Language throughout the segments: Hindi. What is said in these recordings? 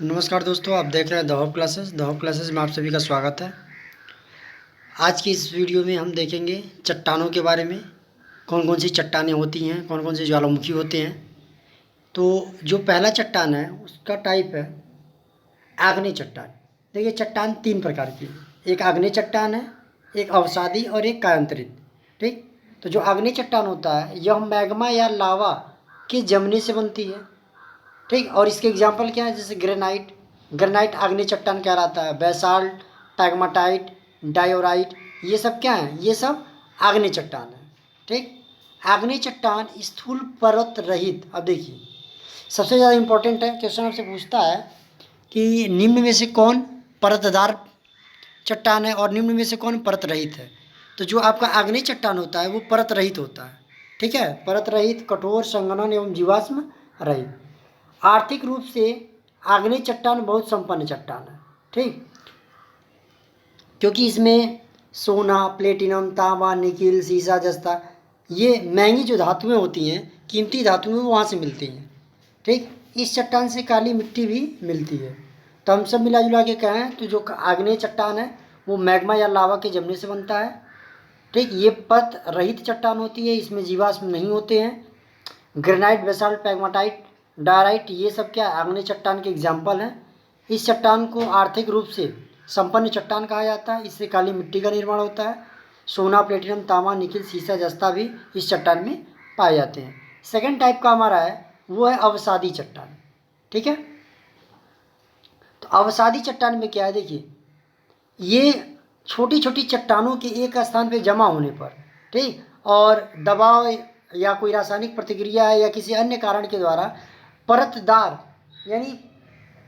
नमस्कार दोस्तों, आप देख रहे हैं the hope classes. The hope classes में आप सभी का स्वागत है। आज की इस वीडियो में हम देखेंगे चट्टानों के बारे में। कौन कौन सी चट्टानें होती हैं, कौन कौन से ज्वालामुखी होते हैं। तो जो पहला चट्टान है उसका टाइप है आग्नेय चट्टान। देखिए, चट्टान तीन प्रकार की है। एक आग्नेय चट्टान है, एक अवसादी और एक कायांतरित। ठीक। तो जो आग्नेय चट्टान होता है यह मैग्मा या लावा के जमने से बनती है। ठीक। और इसके एग्जाम्पल क्या है, जैसे ग्रेनाइट। ग्रेनाइट आग्नेय चट्टान कहलाता है। बेसाल्ट, पैगमाटाइट, डायोराइट, ये सब क्या है, ये सब आग्नेय चट्टान है। ठीक। आग्नेय चट्टान स्थूल परत रहित। अब देखिए, सबसे ज़्यादा इंपॉर्टेंट है, क्वेश्चन आपसे पूछता है कि निम्न में से कौन परतदार चट्टान है और निम्न में से कौन परत रहित है। तो जो आपका आग्नेय चट्टान होता है वो परत रहित होता है। ठीक है, परत रहित, कठोर, संघनन एवं जीवाश्म रहित। आर्थिक रूप से आग्नेय चट्टान बहुत संपन्न चट्टान है। ठीक। क्योंकि इसमें सोना, प्लेटिनम, तांबा, निकिल, सीसा, जस्ता, ये महंगी जो धातुएं होती हैं, कीमती धातुएं, वो वहाँ से मिलती हैं। ठीक। इस चट्टान से काली मिट्टी भी मिलती है। तो हम सब मिला जुला के कहें तो जो आग्नेय चट्टान है वो मैग्मा या लावा के जमने से बनता है। ठीक। ये परत रहित चट्टान होती है, इसमें जीवाश्म नहीं होते हैं। ग्रेनाइट, बेसाल्ट, पैगमाटाइट, डायराइट, ये सब क्या आग्नेय चट्टान के एग्जाम्पल हैं। इस चट्टान को आर्थिक रूप से संपन्न चट्टान कहा जाता है। इससे काली मिट्टी का निर्माण होता है। सोना, प्लेटिनम, तांबा, निकिल, सीसा, जस्ता भी इस चट्टान में पाए जाते हैं। सेकेंड टाइप का हमारा है वो है अवसादी चट्टान। ठीक है। तो अवसादी चट्टान में क्या है, देखिए, ये छोटी छोटी चट्टानों के एक स्थान पर जमा होने पर, ठीक, और दबाव या कोई रासायनिक प्रतिक्रिया है या किसी अन्य कारण के द्वारा परतदार यानी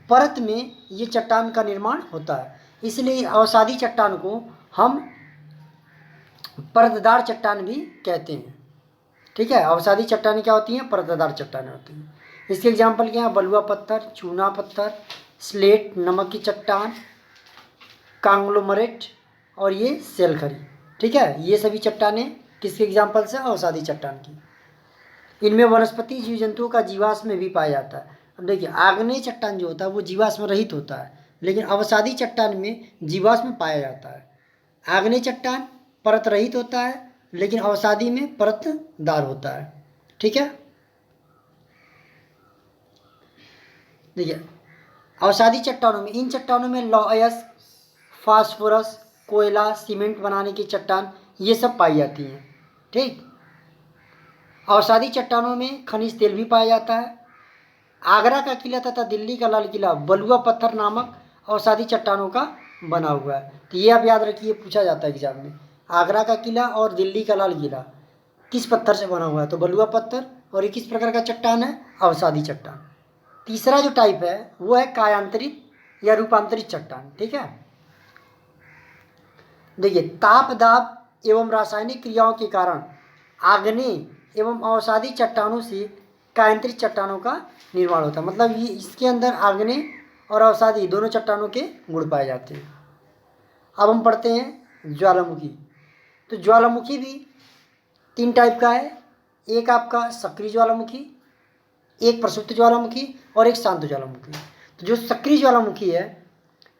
परत में ये चट्टान का निर्माण होता है। इसलिए अवसादी चट्टान को हम परतदार चट्टान भी कहते हैं। ठीक है। अवसादी चट्टानें क्या होती हैं, परतदार चट्टानें होती हैं। इसके एग्जाम्पल क्या है, बलुआ पत्थर, चूना पत्थर, स्लेट, नमक की चट्टान, कांग्लोमरेट और ये सेलखरी। ठीक है। ये सभी चट्टानें किसके एग्जाम्पल से, अवसादी चट्टान की। इनमें वनस्पति, जीव जंतुओं का जीवाश्म भी पाया जाता है। अब देखिए, आग्नेय चट्टान जो होता है वो जीवाश्म रहित होता है, लेकिन अवसादी चट्टान में जीवाश्म पाया जाता है। आग्नेय चट्टान परत रहित होता है, लेकिन अवसादी में परतदार होता है। ठीक है। देखिए, अवसादी चट्टानों में, इन चट्टानों में लौह, फास्फोरस, कोयला, सीमेंट बनाने की चट्टान, ये सब पाई जाती हैं। ठीक। अवसादी चट्टानों में खनिज तेल भी पाया जाता है। आगरा का किला तथा दिल्ली का लाल किला बलुआ पत्थर नामक अवसादी चट्टानों का बना हुआ है। तो ये आप याद रखिए, पूछा जाता है एग्जाम में। आगरा का किला और दिल्ली का लाल किला किस पत्थर से बना हुआ है, तो बलुआ पत्थर। और ये किस प्रकार का चट्टान है, अवसादी चट्टान। तीसरा जो टाइप है वो है कायांतरित या रूपांतरित चट्टान। ठीक है। देखिए, ताप दाब एवं रासायनिक क्रियाओं के कारण आग्नेय एवं अवसादी चट्टानों से कायांतरित चट्टानों का निर्माण होता है। मतलब ये इसके अंदर आग्नेय और अवसादी दोनों चट्टानों के गुण पाए जाते हैं। अब हम पढ़ते हैं ज्वालामुखी। तो ज्वालामुखी भी तीन टाइप का है। एक आपका सक्रिय ज्वालामुखी, एक प्रसुप्त ज्वालामुखी और एक शांत ज्वालामुखी। तो जो सक्रिय ज्वालामुखी है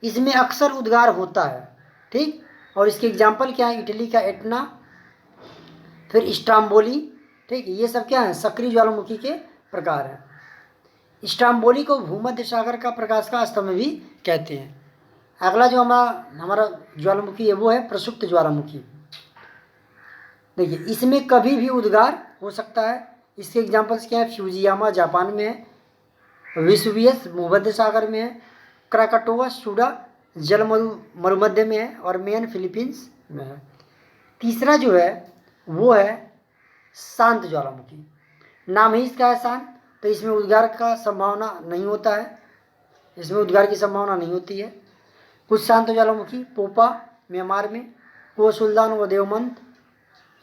इसमें अक्सर उद्गार होता है। ठीक। और इसके एग्जाम्पल क्या है, इटली का एटना, फिर स्ट्राम्बोली। ठीक। ये सब क्या है, सक्रिय ज्वालामुखी के प्रकार हैं। स्ट्राम्बोली को भूमध्य सागर का प्रकाश का स्तंभ भी कहते हैं। अगला जो हमारा ज्वालामुखी है वो है प्रसुप्त ज्वालामुखी। देखिए, इसमें कभी भी उद्गार हो सकता है। इसके एग्जाम्पल्स क्या है, फ्यूजियामा जापान में है, वेसुवियस भूमध्य सागर में है, क्राकाटोआ सुडा जल मरुमध्य में है और मेन फिलीपींस में है। तीसरा जो है वो है शांत ज्वालामुखी। नाम ही इसका है शांत, तो इसमें उद्गार का संभावना नहीं होता है, इसमें उद्गार की संभावना नहीं होती है। कुछ शांत ज्वालामुखी पोपा म्यांमार में, वो सुल्तान व देवमंत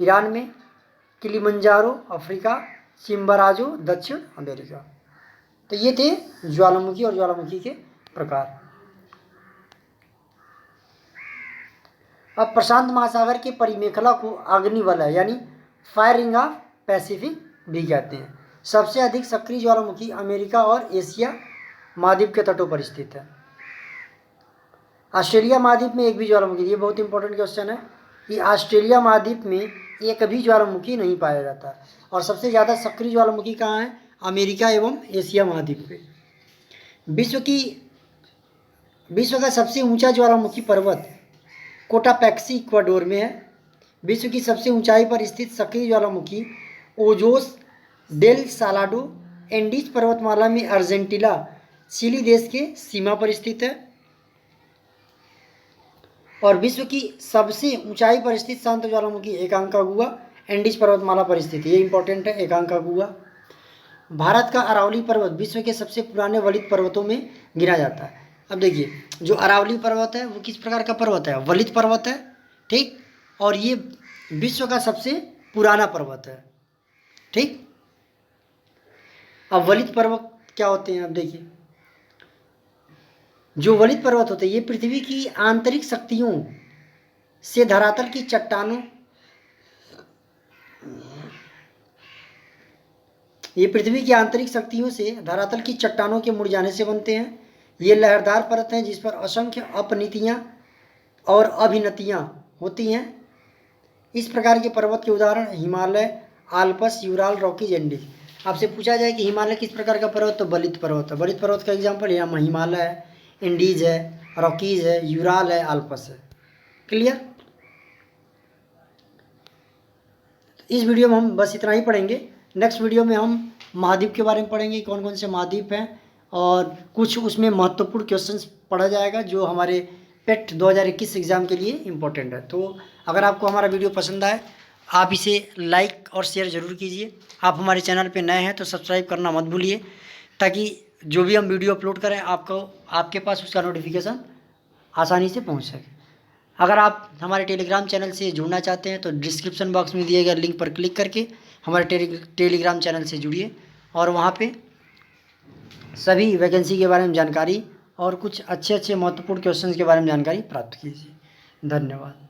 ईरान में, किलिमंजारो अफ्रीका, चिम्बराजो दक्षिण अमेरिका। तो ये थे ज्वालामुखी और ज्वालामुखी के प्रकार। अब प्रशांत महासागर के परिमेखला को अग्निवलय यानी फायर रिंग ऑफ पैसिफिक भी कहते हैं। सबसे अधिक सक्रिय ज्वालामुखी अमेरिका और एशिया महाद्वीप के तटों पर स्थित है। ऑस्ट्रेलिया महाद्वीप में एक भी ज्वालामुखी, ये बहुत इंपॉर्टेंट क्वेश्चन है कि ऑस्ट्रेलिया महाद्वीप में एक भी ज्वालामुखी नहीं पाया जाता। और सबसे ज़्यादा सक्रिय ज्वालामुखी कहाँ है? अमेरिका एवं एशिया महाद्वीप पे। विश्व का सबसे ऊंचा ज्वालामुखी पर्वत कोटापैक्सी इक्वाडोर में है। विश्व की सबसे ऊंचाई पर स्थित सक्रिय ज्वालामुखी ओजोस डेल सालाडो एंडीज पर्वतमाला में अर्जेंटीना चिली देश के सीमा पर स्थित है। और विश्व की सबसे ऊंचाई पर स्थित शांत ज्वालामुखी एकांकागुआ एंडीज पर्वतमाला पर स्थित है। ये इंपॉर्टेंट है, एकांकागुआ। भारत का अरावली पर्वत विश्व के सबसे पुराने वलित पर्वतों में गिना जाता है। अब देखिए, जो अरावली पर्वत है वो किस प्रकार का पर्वत है? वलित पर्वत है, ठीक। और ये विश्व का सबसे पुराना पर्वत है, ठीक। अब वलित पर्वत क्या होते हैं? अब देखिए, जो वलित पर्वत होते हैं ये पृथ्वी की आंतरिक शक्तियों से धरातल की चट्टानों ये पृथ्वी की आंतरिक शक्तियों से धरातल की चट्टानों के मुड़ जाने से बनते हैं। ये लहरदार परत हैं जिस पर असंख्य अपनीतियाँ और अभिनतियाँ होती हैं। इस प्रकार के पर्वत के उदाहरण Himalaya, Alps, Ural, Rockies, Andes. आपसे पूछा जाए कि हिमालय किस प्रकार का पर्वत, तो बलित पर्वत है। बलित पर्वत का एग्जाम्पल यहाँ हिमालय है, इंडीज है, रॉकीज है, यूराल है, आल्प्स है। क्लियर? इस वीडियो में हम बस इतना ही पढ़ेंगे। नेक्स्ट वीडियो में हम महाद्वीप के बारे में पढ़ेंगे, कौन कौन से महाद्वीप हैं, और कुछ उसमें महत्वपूर्ण क्वेश्चंस पढ़ा जाएगा जो हमारे पेट 2021 एग्ज़ाम के लिए इम्पोर्टेंट है। तो अगर आपको हमारा वीडियो पसंद आए, आप इसे लाइक और शेयर ज़रूर कीजिए। आप हमारे चैनल पे नए हैं तो सब्सक्राइब करना मत भूलिए, ताकि जो भी हम वीडियो अपलोड करें आपके पास उसका नोटिफिकेशन आसानी से पहुँच सके। अगर आप हमारे टेलीग्राम चैनल से जुड़ना चाहते हैं तो डिस्क्रिप्शन बॉक्स में दिए गए लिंक पर क्लिक करके हमारे टेलीग्राम चैनल से जुड़िए, और वहाँ पे सभी वैकेंसी के बारे में जानकारी और कुछ अच्छे महत्वपूर्ण क्वेश्चंस के बारे में जानकारी प्राप्त कीजिए। धन्यवाद।